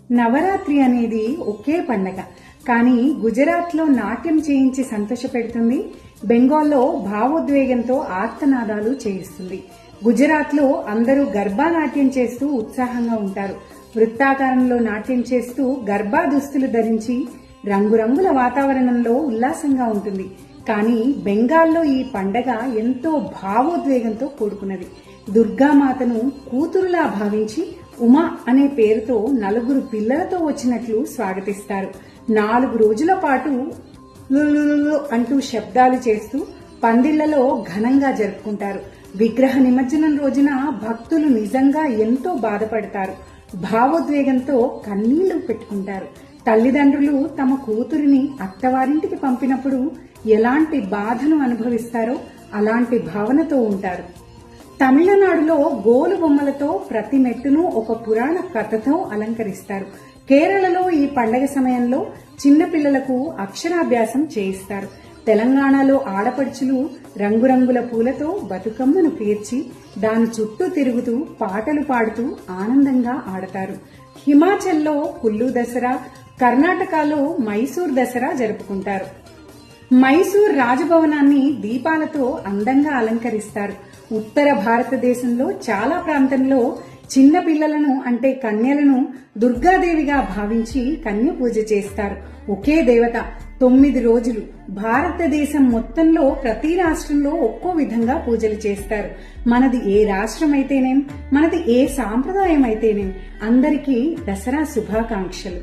నవరాత్రి అనేది ఒకే పండగ, కానీ గుజరాత్లో నాట్యం చేయించి సంతోషపెడుతుంది, బెంగాల్లో భావోద్వేగంతో ఆర్తనాదాలు చేయిస్తుంది. గుజరాత్లో అందరూ గర్భా నాట్యం చేస్తూ ఉత్సాహంగా ఉంటారు. వృత్తాకారంలో నాట్యం చేస్తూ గర్భా దుస్తులు ధరించి రంగురంగుల వాతావరణంలో ఉల్లాసంగా ఉంటుంది. కానీ బెంగాల్లో ఈ పండగ ఎంతో భావోద్వేగంతో కూడుకున్నది. దుర్గామాతను కూతురులా భావించి ఉమా అనే పేరుతో 4 పిల్లలతో వచ్చినట్లు స్వాగతిస్తారు. 4 రోజుల పాటు అంటూ శబ్దాలు చేస్తూ పందిళ్లలో ఘనంగా జరుపుకుంటారు. విగ్రహ నిమజ్జనం రోజున భక్తులు నిజంగా ఎంతో బాధపడతారు. భావోద్వేగంతో కన్నీళ్లు పెట్టుకుంటారు. తల్లిదండ్రులు తమ కూతురిని అత్తవారింటికి పంపినప్పుడు ఎలాంటి బాధను అనుభవిస్తారో అలాంటి భావనతో ఉంటారు. తమిళనాడులో గోలు బొమ్మలతో ప్రతి మెట్టును ఒక పురాణ కథతో అలంకరిస్తారు. కేరళలో ఈ పండగ సమయంలో చిన్నపిల్లలకు అక్షరాభ్యాసం చేయిస్తారు. తెలంగాణలో ఆడపడుచులు రంగురంగుల పూలతో బతుకమ్మను పేర్చి దాని చుట్టూ తిరుగుతూ పాటలు పాడుతూ ఆనందంగా ఆడతారు. హిమాచల్లో కుల్లు దసరా, కర్ణాటకలో మైసూర్ దసరా జరుపుకుంటారు. మైసూర్ రాజభవనాన్ని దీపాలతో అందంగా అలంకరిస్తారు. ఉత్తర భారతదేశంలో చాలా ప్రాంతంలో చిన్న పిల్లలను అంటే కన్యలను దుర్గాదేవిగా భావించి కన్య పూజ చేస్తారు. ఒకే దేవత 9 రోజులు భారతదేశం మొత్తంలో ప్రతి రాష్ట్రంలో ఒక్కో విధంగా పూజలు చేస్తారు. మనది ఏ రాష్ట్రం అయితేనేం, మనది ఏ సాంప్రదాయం అయితేనేం, అందరికీ దసరా శుభాకాంక్షలు.